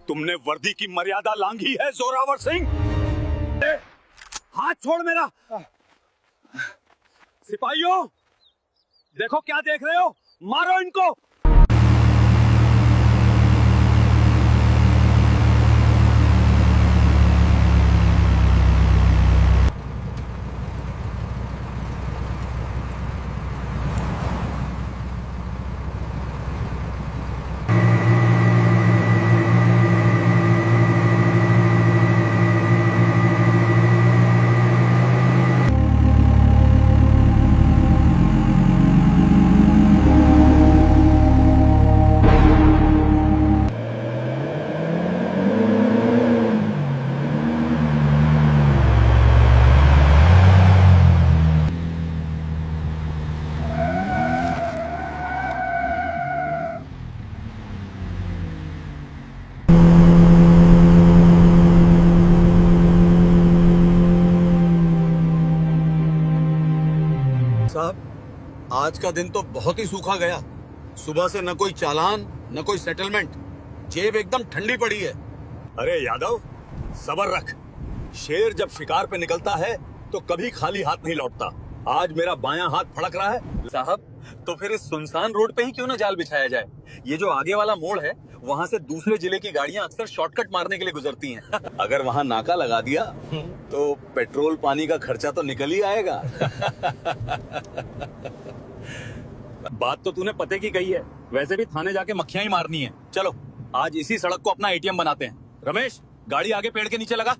तुमने वर्दी की मर्यादा लांघी है जोरावर सिंह। हाथ छोड़ मेरा। सिपाहियों, देखो क्या देख रहे हो, मारो इनको। साहब, आज का दिन तो बहुत ही सूखा गया। सुबह से न कोई चालान न कोई सेटलमेंट, जेब एकदम ठंडी पड़ी है। अरे यादव, सब्र रख। शेर जब शिकार पे निकलता है तो कभी खाली हाथ नहीं लौटता। आज मेरा बायां हाथ फड़क रहा है। साहब, तो फिर इस सुनसान रोड पे ही क्यों ना जाल बिछाया जाए। ये जो आगे वाला मोड़ है, वहाँ से दूसरे जिले की गाड़ियाँ अक्सर शॉर्टकट मारने के लिए गुजरती हैं। अगर वहाँ नाका लगा दिया तो पेट्रोल पानी का खर्चा तो निकल ही आएगा। बात तो तूने पते की कही है, वैसे भी थाने जाके मक्खियां ही मारनी है। चलो आज इसी सड़क को अपना एटीएम बनाते हैं। रमेश, गाड़ी आगे पेड़ के नीचे लगा।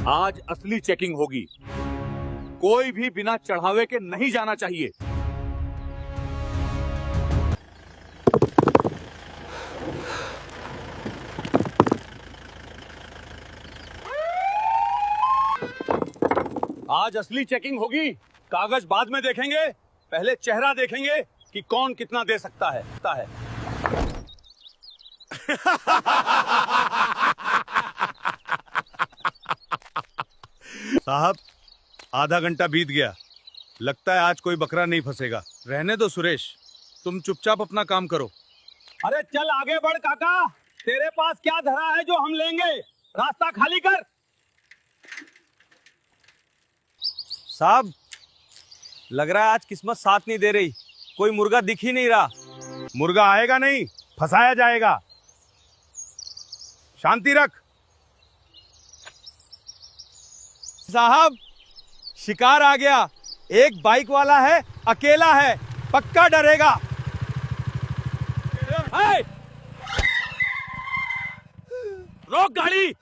आज असली चेकिंग होगी। कोई भी बिना चढ़ावे के नहीं जाना चाहिए। आज असली चेकिंग होगी। कागज बाद में देखेंगे, पहले चेहरा देखेंगे कि कौन कितना दे सकता है। साहब, आधा घंटा बीत गया। लगता है आज कोई बकरा नहीं फंसेगा। रहने दो सुरेश, तुम चुपचाप अपना काम करो। अरे चल आगे बढ़ काका, तेरे पास क्या धरा है जो हम लेंगे। रास्ता खाली कर। साहब, लग रहा है आज किस्मत साथ नहीं दे रही। कोई मुर्गा दिख ही नहीं रहा। मुर्गा आएगा नहीं, फंसाया जाएगा। शांति रख। साहब, शिकार आ गया। एक बाइक वाला है, अकेला है, पक्का डरेगा। रोक गाड़ी,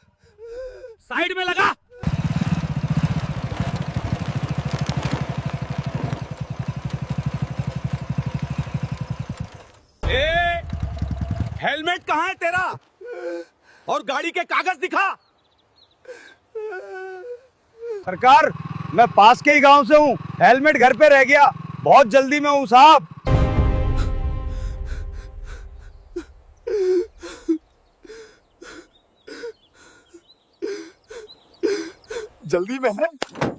साइड में लगा। हेलमेट कहाँ है तेरा? और गाड़ी के कागज दिखा। सरकार, मैं पास के ही गांव से हूँ। हेलमेट घर पे रह गया। बहुत जल्दी में हूँ साहब। जल्दी में है?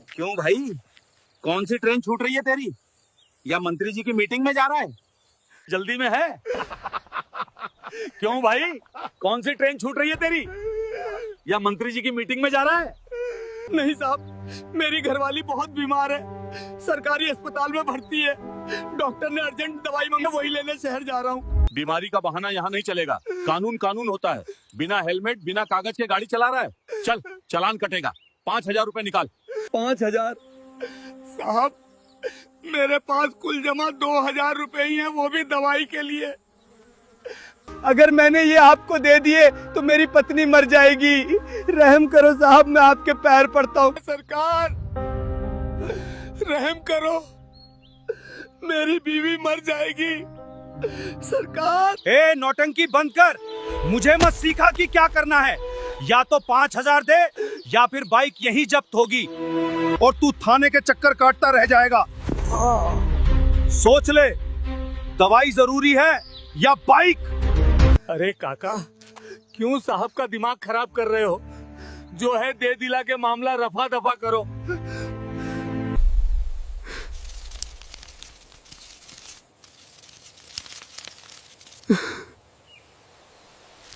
क्यों भाई, कौन सी ट्रेन छूट रही है तेरी? या मंत्री जी की मीटिंग में जा रहा है? जल्दी में है? क्यों भाई, कौन सी ट्रेन छूट रही है तेरी? या मंत्री जी की मीटिंग में जा रहा है? नहीं साहब, मेरी घरवाली बहुत बीमार है, सरकारी अस्पताल में भर्ती है। डॉक्टर ने अर्जेंट दवाई मांगा, वही लेने शहर जा रहा हूँ। बीमारी का बहाना यहाँ नहीं चलेगा। कानून कानून होता है। बिना हेलमेट बिना कागज के गाड़ी चला रहा है, चल चालान कटेगा। 5,000 रुपए निकाल। 5,000? साहब, मेरे पास कुल जमा 2,000 रुपए ही हैं, वो भी दवाई के लिए। अगर मैंने ये आपको दे दिए तो मेरी पत्नी मर जाएगी। रहम करो साहब, मैं आपके पैर पड़ता हूँ। सरकार, रहम करो, मेरी बीवी मर जाएगी। सरकार। ए नौटंकी बंद कर, मुझे मत सिखा कि क्या करना है। या तो 5,000 दे या फिर बाइक यहीं जब्त होगी और तू थाने के चक्कर काटता रह जाएगा। सोच ले, दवाई जरूरी है या बाइक। अरे काका, क्यों साहब का दिमाग खराब कर रहे हो? जो है दे दिला के मामला रफा दफा करो।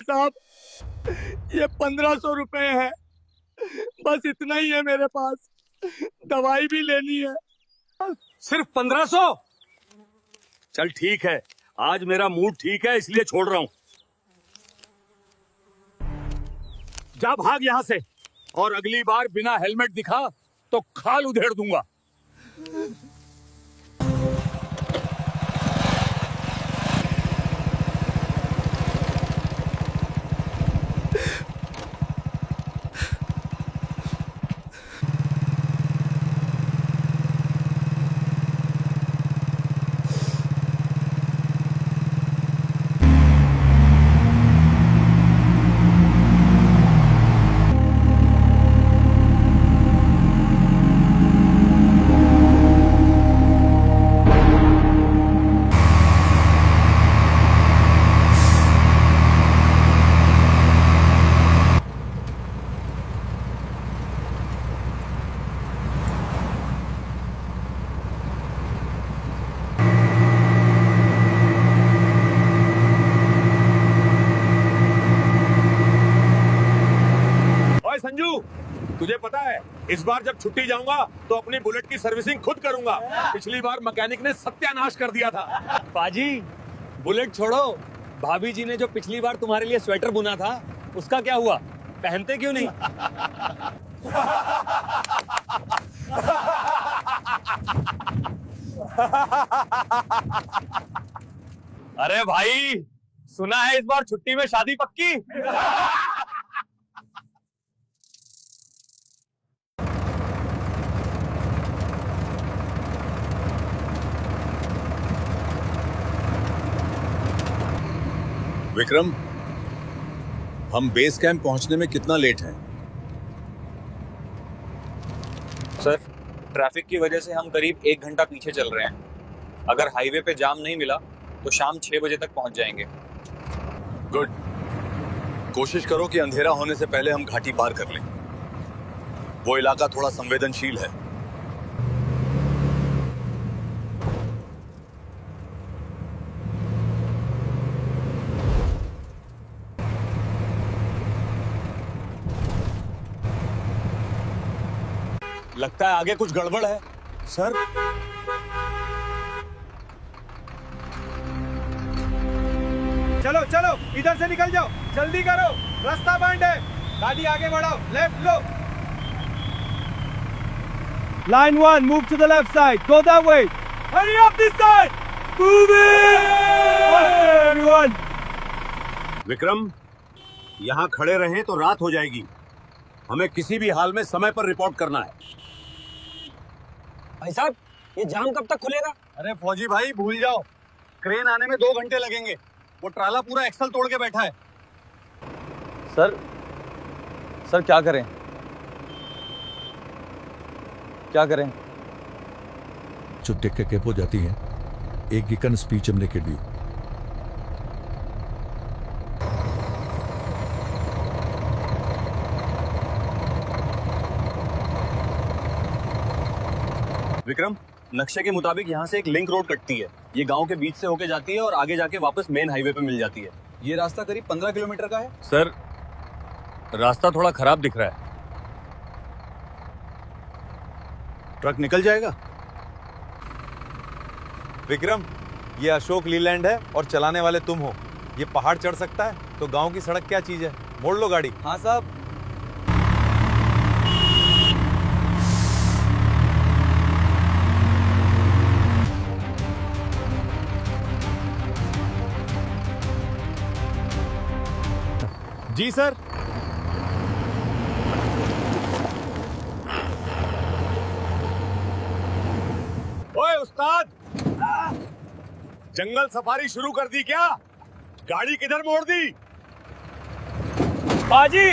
साहब, ये 1,500 रुपए है, बस इतना ही है मेरे पास। दवाई भी लेनी है। सिर्फ 1500? चल ठीक है, आज मेरा मूड ठीक है इसलिए छोड़ रहा हूं। जा भाग यहां से, और अगली बार बिना हेलमेट दिखा तो खाल उधेड़ दूंगा। संजू, तुझे पता है इस बार जब छुट्टी जाऊंगा तो अपनी बुलेट की सर्विसिंग खुद करूंगा। पिछली बार मैकेनिक ने सत्यानाश कर दिया था। पाजी, बुलेट छोड़ो, भाभी जी ने जो पिछली बार तुम्हारे लिए स्वेटर बुना था उसका क्या हुआ? पहनते क्यों नहीं? अरे भाई, सुना है इस बार छुट्टी में शादी पक्की? विक्रम, हम बेस कैंप पहुंचने में कितना लेट हैं? सर, ट्रैफिक की वजह से हम करीब 1 घंटा पीछे चल रहे हैं। अगर हाईवे पे जाम नहीं मिला तो शाम 6 बजे तक पहुंच जाएंगे। गुड। कोशिश करो कि अंधेरा होने से पहले हम घाटी पार कर लें। वो इलाका थोड़ा संवेदनशील है। लगता है आगे कुछ गड़बड़ है। सर, चलो चलो, इधर से निकल जाओ, जल्दी करो, रास्ता बंद है। गाड़ी आगे बढ़ाओ, left low. Line 1, move to the left side. Go that way. Hurry up this side. Move it. Everyone. Vikram, यहाँ खड़े रहें तो रात हो जाएगी। हमें किसी भी हाल में समय पर रिपोर्ट करना है। भाई साहब, ये जाम कब तक खुलेगा? अरे फौजी भाई, भूल जाओ, क्रेन आने में 2 घंटे लगेंगे। वो ट्राला पूरा एक्सल तोड़ के बैठा है। सर क्या करें? क्या करें? छुट्टी के केप हो जाती है एक गिकन स्पीच हमने के लिए। विक्रम, नक्शे के मुताबिक यहाँ से एक लिंक रोड कटती है। ये गांव के बीच से होके जाती है और आगे जाके वापस मेन हाईवे पे मिल जाती है। ये रास्ता करीब 15 किलोमीटर का है। सर, रास्ता थोड़ा खराब दिख रहा है। ट्रक निकल जाएगा। विक्रम, ये अशोक लीलैंड है और चलाने वाले तुम हो। ये पहाड़ चढ़ सकता है तो गांव की सड़क क्या चीज है? मोड़ लो गाड़ी। हाँ साहब। जी सर। उस्ताद, जंगल सफारी शुरू कर दी क्या? गाड़ी किधर मोड़ दी? बाजी,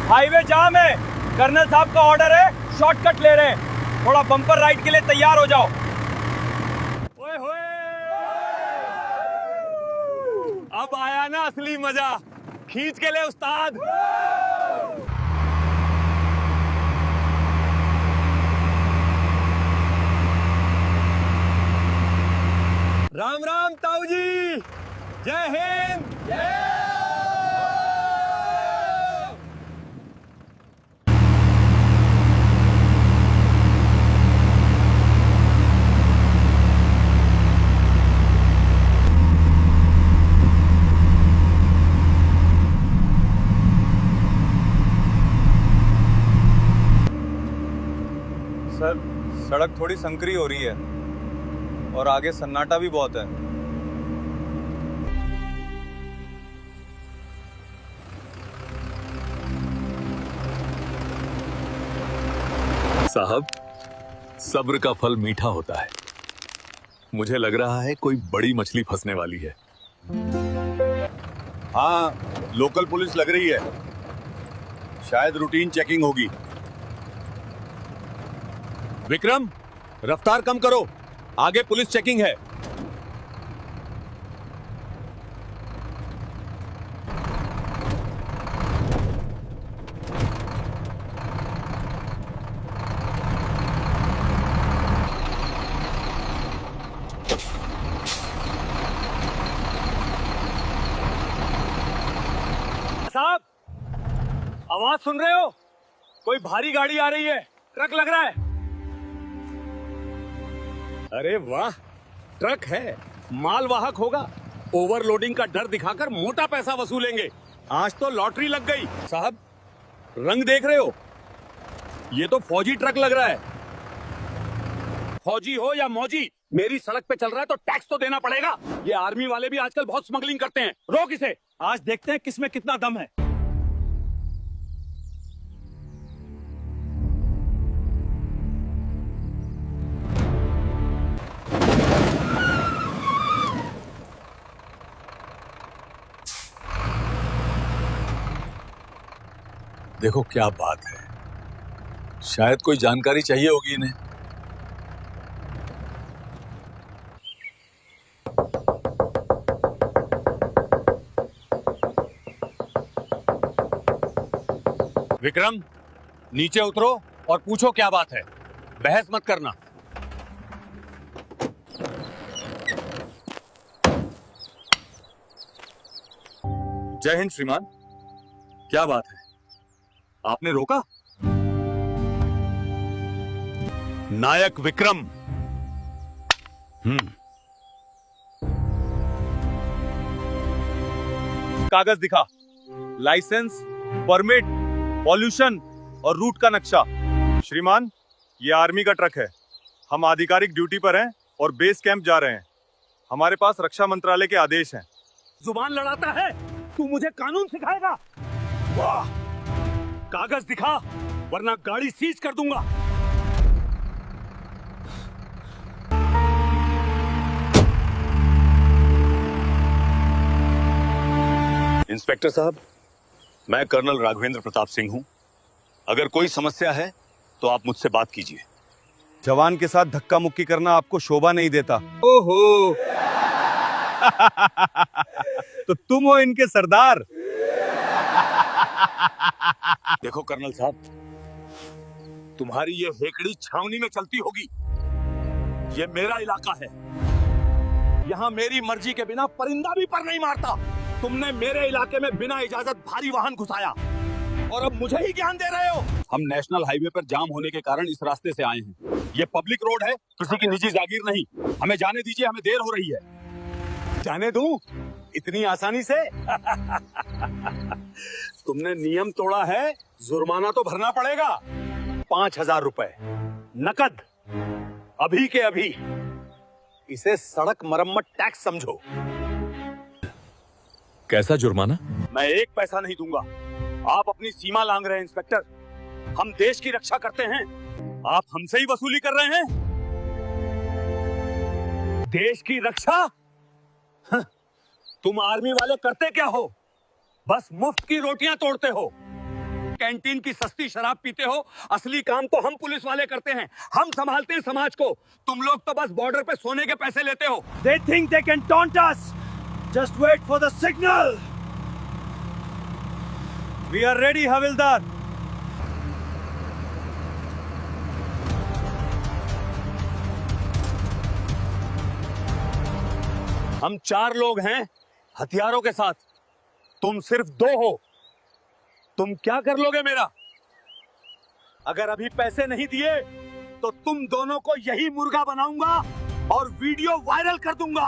हाईवे जाम है। कर्नल साहब का ऑर्डर है, शॉर्टकट ले रहे हैं। थोड़ा बम्पर राइड के लिए तैयार हो जाओ। ओए होए, अब आया ना असली मजा। खींच के ले उस्ताद। राम राम ताऊ जी, जय हिंद। सर, सड़क थोड़ी संकरी हो रही है और आगे सन्नाटा भी बहुत है। साहब, सब्र का फल मीठा होता है। मुझे लग रहा है कोई बड़ी मछली फंसने वाली है। हाँ, लोकल पुलिस लग रही है। शायद रूटीन चेकिंग होगी। विक्रम, रफ्तार कम करो, आगे पुलिस चेकिंग है। साहब, आवाज सुन रहे हो? कोई भारी गाड़ी आ रही है, ट्रक लग रहा है। अरे वाह, ट्रक है, मालवाहक होगा। ओवरलोडिंग का डर दिखाकर मोटा पैसा वसूलेंगे। आज तो लॉटरी लग गई। साहब, रंग देख रहे हो? ये तो फौजी ट्रक लग रहा है। फौजी हो या मौजी, मेरी सड़क पे चल रहा है तो टैक्स तो देना पड़ेगा। ये आर्मी वाले भी आजकल बहुत स्मगलिंग करते हैं। रोक इसे। आज देखते हैं किसमें कितना दम है। देखो क्या बात है, शायद कोई जानकारी चाहिए होगी इन्हें। विक्रम, नीचे उतरो और पूछो क्या बात है। बहस मत करना। जय हिंद श्रीमान। क्या बात है, आपने रोका? नायक विक्रम। कागज दिखा, लाइसेंस, परमिट, पॉल्यूशन और रूट का नक्शा। श्रीमान, ये आर्मी का ट्रक है। हम आधिकारिक ड्यूटी पर हैं और बेस कैंप जा रहे हैं। हमारे पास रक्षा मंत्रालय के आदेश हैं। जुबान लड़ाता है, तू मुझे कानून सिखाएगा? वाह, कागज दिखा वरना गाड़ी सीज कर दूंगा। इंस्पेक्टर साहब, मैं कर्नल राघवेंद्र प्रताप सिंह हूं। अगर कोई समस्या है तो आप मुझसे बात कीजिए। जवान के साथ धक्का मुक्की करना आपको शोभा नहीं देता। ओहो तो तुम हो इनके सरदार। देखो कर्नल साहब, तुम्हारी ये हेकड़ी छावनी में चलती होगी। ये मेरा इलाका है। यहाँ मेरी मर्जी के बिना परिंदा भी पर नहीं मारता। तुमने मेरे इलाके में बिना इजाजत भारी वाहन घुसाया और अब मुझे ही ज्ञान दे रहे हो। हम नेशनल हाईवे पर जाम होने के कारण इस रास्ते से आए हैं। ये पब्लिक रोड है, किसी की निजी जागीर नहीं। हमें जाने दीजिए, हमें देर हो रही है। जाने दूं इतनी आसानी से? तुमने नियम तोड़ा है, जुर्माना तो भरना पड़ेगा। 5,000 रुपए नकद, अभी के अभी। इसे सड़क मरम्मत टैक्स समझो। कैसा जुर्माना? मैं 1 पैसा नहीं दूंगा। आप अपनी सीमा लांघ रहे हैं इंस्पेक्टर। हम देश की रक्षा करते हैं, आप हमसे ही वसूली कर रहे हैं। देश की रक्षा? हं, तुम आर्मी वाले करते क्या हो? बस मुफ्त की रोटियां तोड़ते हो, कैंटीन की सस्ती शराब पीते हो। असली काम तो हम पुलिस वाले करते हैं, हम संभालते हैं समाज को। तुम लोग तो बस बॉर्डर पे सोने के पैसे लेते हो। They think they can taunt us. Just wait for the signal. We are ready, Havildar. हम 4 लोग हैं हथियारों के साथ, तुम सिर्फ 2 हो। तुम क्या कर लोगे मेरा? अगर अभी पैसे नहीं दिए तो तुम दोनों को यही मुर्गा बनाऊंगा और वीडियो वायरल कर दूंगा।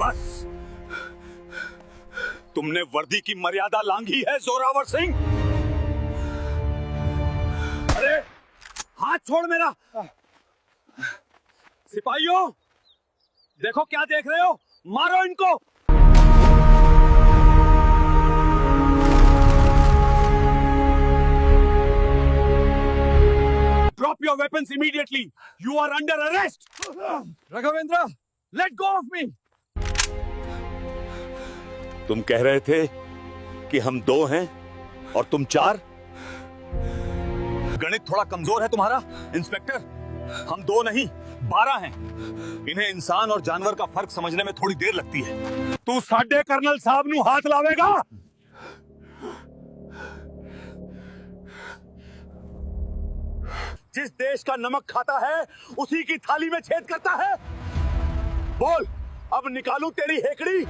बस तुमने वर्दी की मर्यादा लांघी है जोरावर सिंह। अरे हाथ छोड़ मेरा। सिपाहियों, देखो क्या देख रहे हो, मारो इनको। Drop your weapons immediately. You are under arrest. Raghavendra, let go of me. तुम कह रहे थे कि हम 2 हैं और तुम 4? गणित थोड़ा कमजोर है तुम्हारा इंस्पेक्टर। हम 2 नहीं 12 हैं। इन्हें इंसान और जानवर का फर्क समझने में थोड़ी देर लगती है। तू साडे कर्नल साहब नू हाथ लावेगा? जिस देश का नमक खाता है उसी की थाली में छेद करता है। बोल, अब निकालूं तेरी हेकड़ी?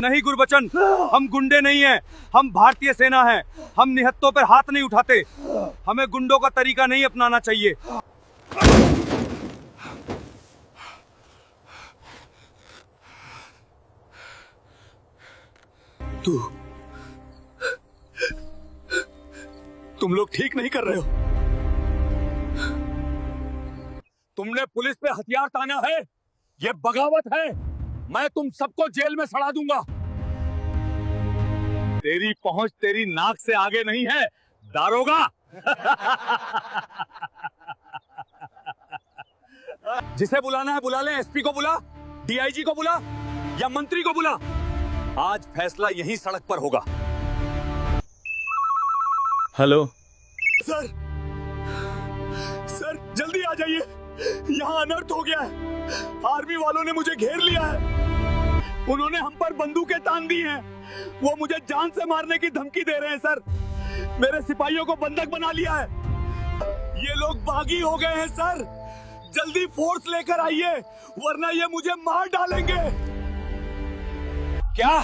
नहीं गुरबचन, हम गुंडे नहीं हैं, हम भारतीय सेना हैं। हम निहत्तों पर हाथ नहीं उठाते। हमें गुंडों का तरीका नहीं अपनाना चाहिए। तुम लोग ठीक नहीं कर रहे हो। तुमने पुलिस पे हथियार ताना है, ये बगावत है। मैं तुम सबको जेल में सड़ा दूंगा। तेरी पहुंच तेरी नाक से आगे नहीं है, दारोगा। जिसे बुलाना है बुला ले। एसपी को बुला, डीआईजी को बुला या मंत्री को बुला। आज फैसला यहीं सड़क पर होगा। हेलो सर, सर जल्दी आ जाइए, यहाँ अनर्थ हो गया है। आर्मी वालों ने मुझे घेर लिया है। उन्होंने हम पर बंदूकें तान दी हैं। वो मुझे जान से मारने की धमकी दे रहे हैं सर। मेरे सिपाहियों को बंधक बना लिया है। ये लोग बागी हो गए हैं सर। जल्दी फोर्स लेकर आइए, वरना ये मुझे मार डालेंगे। क्या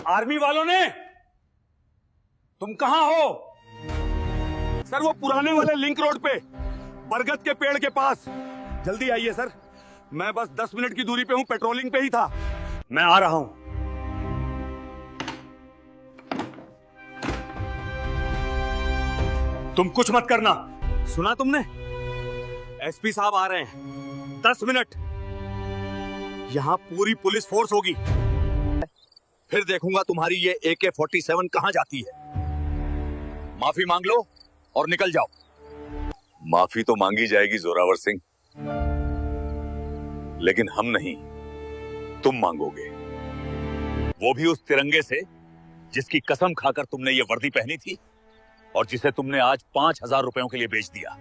आर्मी वालों ने? तुम कहां हो? सर वो पुराने वाले लिंक रोड पे, बरगद के पेड़ के पास। जल्दी आइए सर, मैं बस 10 मिनट की दूरी पे हूं, पेट्रोलिंग पे ही था। मैं आ रहा हूं। तुम कुछ मत करना, सुना तुमने? एसपी साहब आ रहे हैं, 10 मिनट। यहां पूरी पुलिस फोर्स होगी। फिर देखूंगा तुम्हारी ये AK-47 कहां जाती है। माफी मांग लो और निकल जाओ। माफी तो मांगी जाएगी जोरावर सिंह, लेकिन हम नहीं, तुम मांगोगे। वो भी उस तिरंगे से जिसकी कसम खाकर तुमने ये वर्दी पहनी थी और जिसे तुमने आज 5,000 रुपयों के लिए बेच दिया।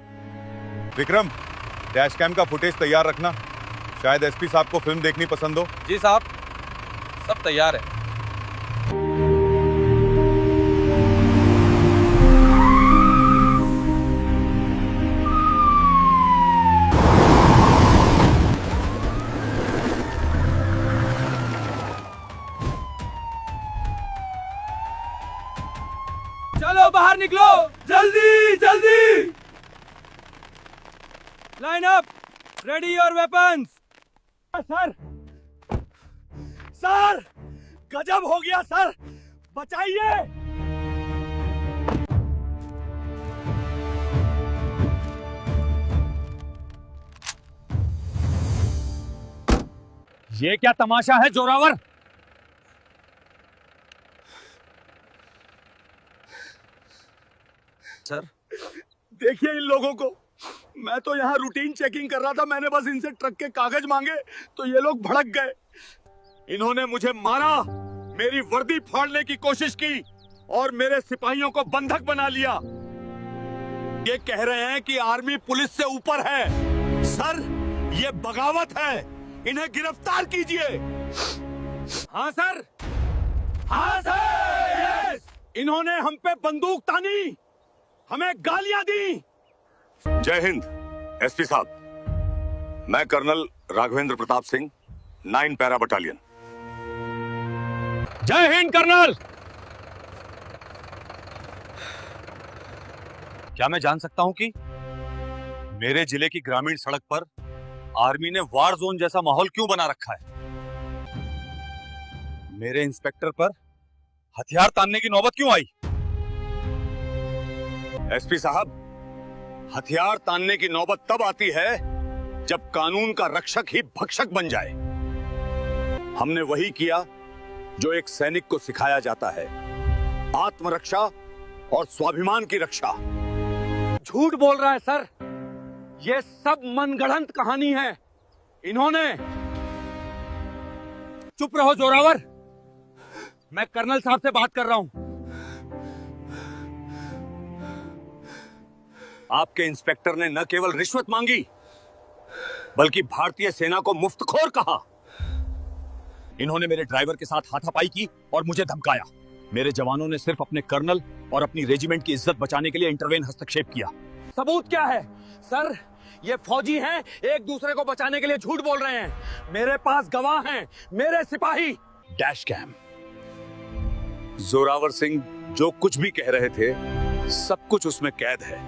विक्रम, डैश कैम का फुटेज तैयार रखना। शायद एसपी साहब को फिल्म देखनी पसंद हो। जी साहब, सब तैयार है। चलो बाहर निकलो, जल्दी जल्दी। Line up, ready your weapons. Sir, sir गजब हो गया सर, बचाइए। ये क्या तमाशा है जोरावर? सर, देखिए इन लोगों को, मैं तो यहाँ रूटीन चेकिंग कर रहा था, मैंने बस इनसे ट्रक के कागज मांगे तो ये लोग भड़क गए। इन्होंने मुझे मारा, मेरी वर्दी फाड़ने की कोशिश की और मेरे सिपाहियों को बंधक बना लिया। ये कह रहे हैं कि आर्मी पुलिस से ऊपर है। सर, ये बगावत है, इन्हें गिरफ्तार कीजिए। हाँ सर, हाँ सर, यस। इन्होंने हम पे बंदूक तानी, हमें गालियां दी। जय हिंद एसपी साहब, मैं colonel Raghavendra Pratap Singh, 9 para battalion. जय हिंद कर्नल। क्या मैं जान सकता हूं कि मेरे जिले की ग्रामीण सड़क पर आर्मी ने वार जोन जैसा माहौल क्यों बना रखा है? मेरे इंस्पेक्टर पर हथियार तानने की नौबत क्यों आई? एसपी साहब, हथियार तानने की नौबत तब आती है जब कानून का रक्षक ही भक्षक बन जाए। हमने वही किया जो एक सैनिक को सिखाया जाता है, आत्मरक्षा और स्वाभिमान की रक्षा। झूठ बोल रहा है सर, ये सब मनगढ़ंत कहानी है। इन्होंने। चुप रहो जोरावर, मैं कर्नल साहब से बात कर रहा हूं। आपके इंस्पेक्टर ने न केवल रिश्वत मांगी बल्कि भारतीय सेना को मुफ्तखोर कहा। इन्होंने मेरे ड्राइवर के साथ हाथापाई की और मुझे धमकाया। मेरे जवानों ने सिर्फ अपने कर्नल और अपनी रेजिमेंट की इज्जत बचाने के लिए इंटरवेन हस्तक्षेप किया। सबूत क्या है सर? ये फौजी हैं, एक दूसरे को बचाने के लिए झूठ बोल रहे हैं। मेरे पास गवाह हैं, मेरे सिपाही। Dash cam. जोरावर सिंह जो कुछ भी कह रहे थे सब कुछ उसमें कैद है।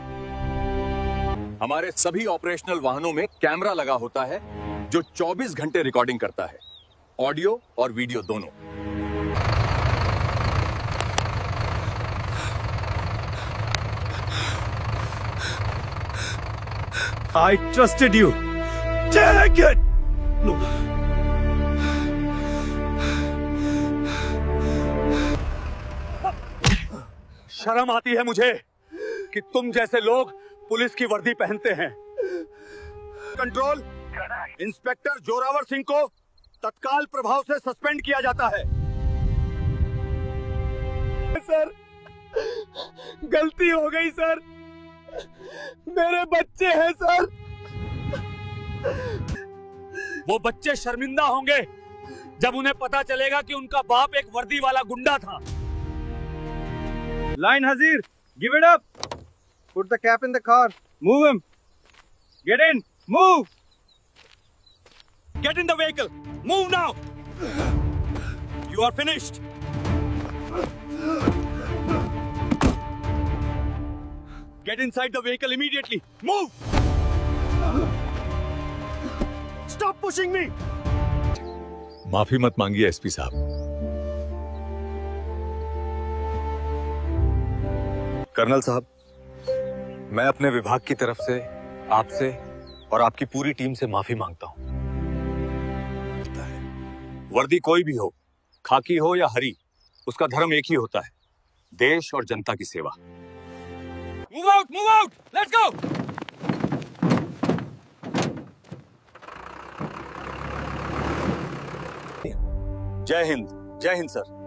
हमारे सभी ऑपरेशनल वाहनों में कैमरा लगा होता है जो 24 घंटे रिकॉर्डिंग करता है, ऑडियो और वीडियो दोनों। I trusted you. Take it. No. शर्म आती है मुझे कि तुम जैसे लोग पुलिस की वर्दी पहनते हैं। कंट्रोल, इंस्पेक्टर जोरावर सिंह को तत्काल प्रभाव से सस्पेंड किया जाता है। सर, गलती हो गई सर, मेरे बच्चे हैं सर। वो बच्चे शर्मिंदा होंगे जब उन्हें पता चलेगा कि उनका बाप एक वर्दी वाला गुंडा था। Line Hazir, give it up. Put the cap in the car. Move him. Get in. Move. Get in the vehicle. Move now. You are finished. Get inside the vehicle immediately. Move. Stop pushing me. माफी मत मांगिए SP साहब। Colonel साहब, मैं अपने विभाग की तरफ से आपसे और आपकी पूरी टीम से माफी मांगता हूं। वर्दी कोई भी हो, खाकी हो या हरी, उसका धर्म एक ही होता है, देश और जनता की सेवा। Move out, let's go. जय हिंद सर।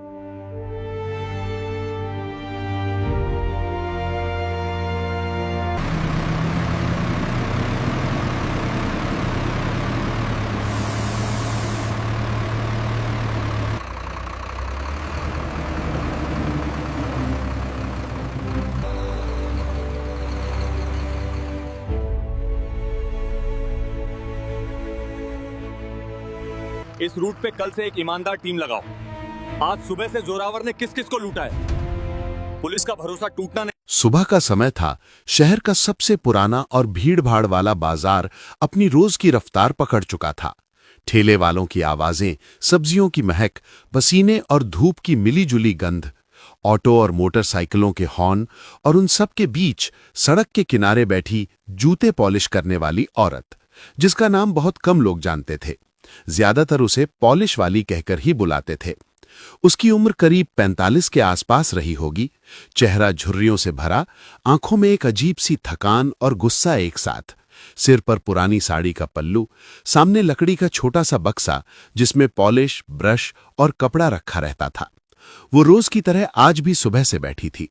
इस रूट पे कल से एक ईमानदार टीम लगाओ। आज सुबह से जोरावर ने किस किस को लूटा है, पुलिस का भरोसा टूटना नहीं। सुबह का समय था। शहर का सबसे पुराना और भीड़-भाड़ वाला बाजार अपनी रोज की रफ्तार पकड़ चुका था। ठेले वालों की आवाजें, सब्जियों की महक, पसीने और धूप की मिली-जुली गंध, ऑटो और मोटरसाइकिलों के हॉर्न और उन सब के बीच सड़क के किनारे बैठी जूते पॉलिश करने वाली औरत, जिसका नाम बहुत कम लोग जानते थे। ज्यादातर उसे पॉलिश वाली कहकर ही बुलाते थे। उसकी उम्र करीब 45 के आसपास रही होगी। चेहरा झुर्रियों से भरा, आंखों में एक अजीब सी थकान और गुस्सा एक साथ, सिर पर पुरानी साड़ी का पल्लू, सामने लकड़ी का छोटा सा बक्सा जिसमें पॉलिश, ब्रश और कपड़ा रखा रहता था। वो रोज की तरह आज भी सुबह से बैठी थी।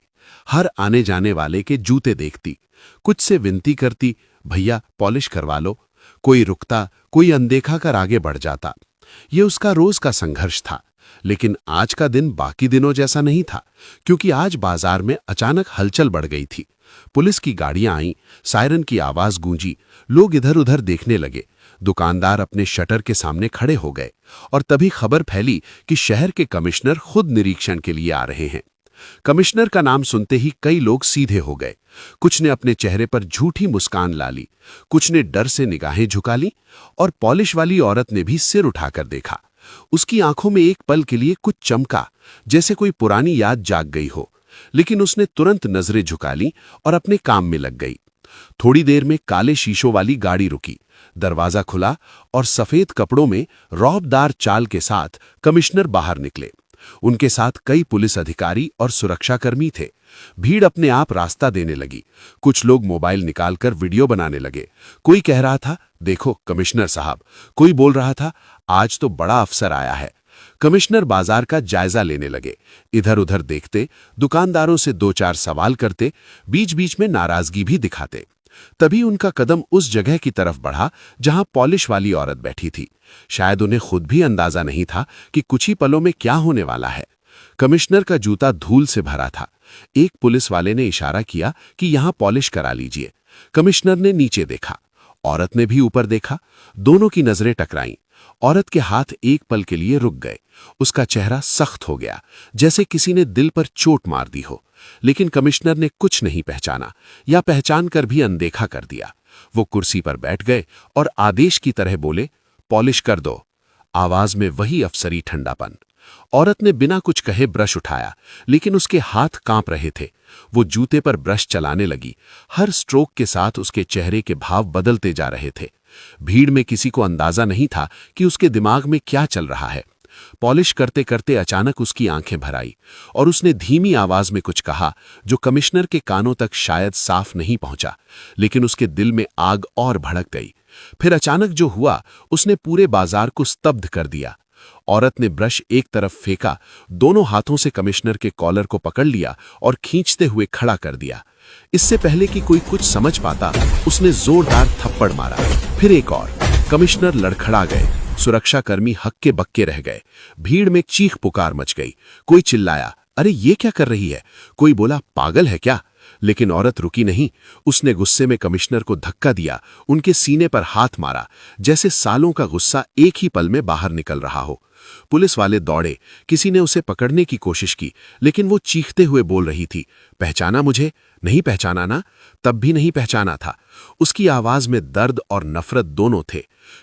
हर आने जाने वाले के जूते देखती, कुछ से विनती करती, भैया पॉलिश करवा लो। कोई रुकता, कोई अनदेखा कर आगे बढ़ जाता। ये उसका रोज का संघर्ष था। लेकिन आज का दिन बाकी दिनों जैसा नहीं था, क्योंकि आज बाजार में अचानक हलचल बढ़ गई थी। पुलिस की गाड़ियां आईं, सायरन की आवाज गूंजी, लोग इधर उधर देखने लगे। दुकानदार अपने शटर के सामने खड़े हो गए और तभी खबर फैली कि शहर के कमिश्नर खुद निरीक्षण के लिए आ रहे हैं। कमिश्नर का नाम सुनते ही कई लोग सीधे हो गए। कुछ ने अपने चेहरे पर झूठी मुस्कान ला ली, कुछ ने डर से निगाहें झुका ली और पॉलिश वाली औरत ने भी सिर उठाकर देखा। उसकी आंखों में एक पल के लिए कुछ चमका, जैसे कोई पुरानी याद जाग गई हो, लेकिन उसने तुरंत नजरें झुका ली और अपने काम में लग गई। थोड़ी देर में काले शीशों वाली गाड़ी रुकी, दरवाजा खुला और सफेद कपड़ों में रौबदार चाल के साथ कमिश्नर बाहर निकले। उनके साथ कई पुलिस अधिकारी और सुरक्षाकर्मी थे। भीड़ अपने आप रास्ता देने लगी। कुछ लोग मोबाइल निकालकर वीडियो बनाने लगे। कोई कह रहा था, देखो कमिश्नर साहब। कोई बोल रहा था, आज तो बड़ा अफसर आया है। कमिश्नर बाजार का जायजा लेने लगे। इधर उधर देखते, दुकानदारों से दो चार सवाल करते, बीच बीच में नाराजगी भी दिखाते। तभी उनका कदम उस जगह की तरफ बढ़ा जहां पॉलिश वाली औरत बैठी थी। शायद उन्हें खुद भी अंदाजा नहीं था कि कुछ ही पलों में क्या होने वाला है। कमिश्नर का जूता धूल से भरा था। एक पुलिस वाले ने इशारा किया कि यहां पॉलिश करा लीजिए। कमिश्नर ने नीचे देखा, औरत ने भी ऊपर देखा। दोनों की नजरें टकराईं। औरत के हाथ एक पल के लिए रुक गए। उसका चेहरा सख्त हो गया, जैसे किसी ने दिल पर चोट मार दी हो। लेकिन कमिश्नर ने कुछ नहीं पहचाना, या पहचान कर भी अनदेखा कर दिया। वो कुर्सी पर बैठ गए और आदेश की तरह बोले, पॉलिश कर दो। आवाज में वही अफसरी ठंडापन। औरत ने बिना कुछ कहे ब्रश उठाया, लेकिन उसके हाथ कांप रहे थे। वो जूते पर ब्रश चलाने लगी। हर स्ट्रोक के साथ उसके चेहरे के भाव बदलते जा रहे थे। भीड़ में किसी को अंदाजा नहीं था कि उसके दिमाग में क्या चल रहा है। पॉलिश करते करते अचानक उसकी आंखें भर आई और उसने धीमी आवाज में कुछ कहा जो कमिश्नर के कानों तक शायद साफ नहीं पहुंचा, लेकिन उसके दिल में आग और भड़क गई। फिर अचानक जो हुआ उसने पूरे बाजार को स्तब्ध कर दिया। औरत ने ब्रश एक तरफ फेंका, दोनों हाथों से कमिश्नर के कॉलर को पकड़ लिया और खींचते हुए खड़ा कर दिया। इससे पहले कि कोई कुछ समझ पाता, उसने जोरदार थप्पड़ मारा। फिर एक और। कमिश्नर लड़खड़ा गए। सुरक्षाकर्मी हक्के बक्के रह गए। भीड़ में चीख पुकार मच गई। कोई चिल्लाया, अरे ये क्या कर रही है? कोई बोला, पागल है क्या? लेकिन औरत रुकी नहीं। उसने गुस्से में कमिश्नर को धक्का दिया, उनके सीने पर हाथ मारा, जैसे सालों का गुस्सा एक ही पल में बाहर निकल रहा हो। पुलिस वाले दौड़े। किसी ने उसे पकड़ने की कोशिश की, लेकिन वो चीखते हुए बोल रही थी, पहचाना मुझे? नहीं पहचाना ना? तब भी नहीं पहचाना था। उसकी आवाज में दर्द और नफरत दोनों थे।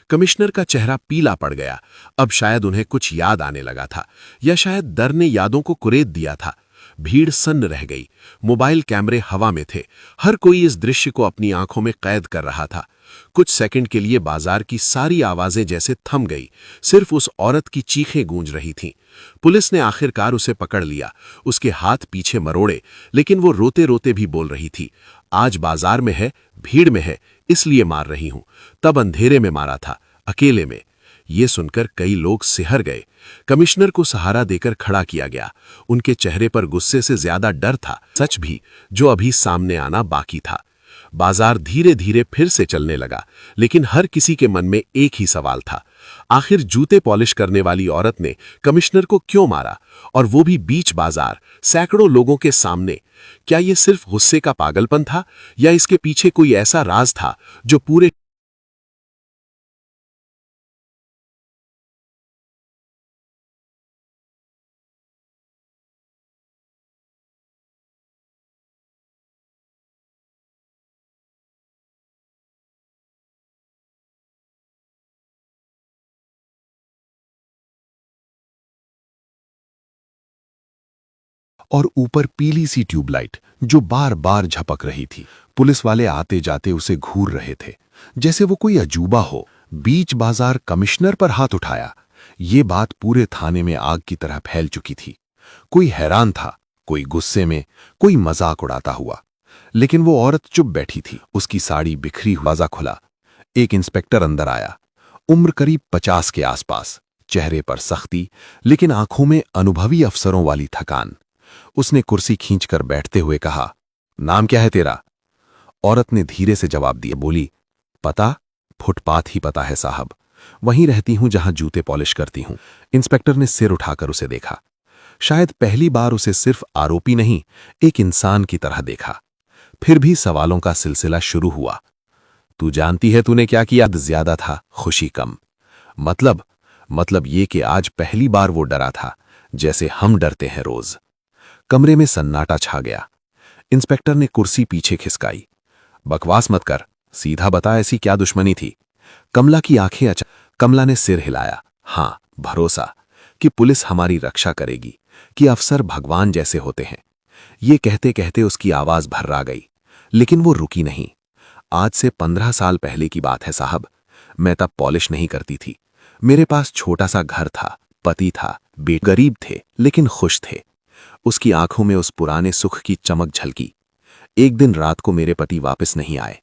कमिश्नर का चेहरा पीला पड़ गया। अब शायद उन्हें कुछ याद आने लगा था, या शायद डर ने यादों को कुरेद दिया था। भीड़ सन्न रह गई। मोबाइल कैमरे हवा में थे। हर कोई इस दृश्य को अपनी आंखों में कैद कर रहा था। कुछ सेकंड के लिए बाजार की सारी आवाजें जैसे थम गई। सिर्फ उस औरत की चीखें गूंज रही थीं। पुलिस ने आखिरकार उसे पकड़ लिया। उसके हाथ पीछे मरोड़े, लेकिन वो रोते रोते भी बोल रही थी, आज बाजार में है, भीड़ में है, इसलिए मार रही हूं। तब अंधेरे में मारा था, अकेले में। ये सुनकर कई लोग सिहर गए। कमिश्नर को सहारा देकर खड़ा किया गया। उनके चेहरे पर गुस्से से ज्यादा डर था, सच भी, जो अभी सामने आना बाकी था। बाजार धीरे धीरे फिर से चलने लगा, लेकिन हर किसी के मन में एक ही सवाल था, आखिर जूते पॉलिश करने वाली औरत ने कमिश्नर को क्यों मारा, और वो भी बीच बाजार, सैकड़ों लोगों के सामने? क्या ये सिर्फ गुस्से का पागलपन था, या इसके पीछे कोई ऐसा राज था जो पूरे और ऊपर पीली सी ट्यूबलाइट जो बार बार झपक रही थी। पुलिस वाले आते जाते उसे घूर रहे थे, जैसे वो कोई अजूबा हो। बीच बाजार कमिश्नर पर हाथ उठाया। ये बात पूरे थाने में आग की तरह फैल चुकी थी। कोई हैरान था, कोई गुस्से में, कोई मजाक उड़ाता हुआ। लेकिन वो औरत चुप बैठी थी। उसकी साड़ी बिखरी हुई। दरवाजा खुला। एक इंस्पेक्टर अंदर आया, उम्र करीब 50 के आसपास, चेहरे पर सख्ती लेकिन आंखों में अनुभवी अफसरों वाली थकान। उसने कुर्सी खींचकर बैठते हुए कहा, नाम क्या है तेरा? औरत ने धीरे से जवाब दिया। बोली, पता? फुटपाथ ही पता है साहब, वहीं रहती हूं जहां जूते पॉलिश करती हूं। इंस्पेक्टर ने सिर उठाकर उसे देखा। शायद पहली बार उसे सिर्फ आरोपी नहीं, एक इंसान की तरह देखा। फिर भी सवालों का सिलसिला शुरू हुआ। तू जानती है तूने क्या किया? ज्यादा था, खुशी कम। मतलब ये कि आज पहली बार वो डरा था, जैसे हम डरते हैं रोज। कमरे में सन्नाटा छा गया। इंस्पेक्टर ने कुर्सी पीछे खिसकाई। बकवास मत कर, सीधा बता, ऐसी क्या दुश्मनी थी? कमला की आंखें कमला ने सिर हिलाया। हां, भरोसा कि पुलिस हमारी रक्षा करेगी, कि अफसर भगवान जैसे होते हैं। ये कहते कहते उसकी आवाज भर्रा गई, लेकिन वो रुकी नहीं। आज से 15 साल पहले की बात है साहब। मैं तब पॉलिश नहीं करती थी। मेरे पास छोटा सा घर था, पति था, बेटे गरीब थे लेकिन खुश थे। उसकी आंखों में उस पुराने सुख की चमक झलकी। एक दिन रात को मेरे पति वापस नहीं आए।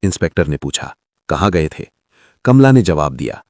इंस्पेक्टर ने पूछा, कहाँ गए थे? कमला ने जवाब दिया,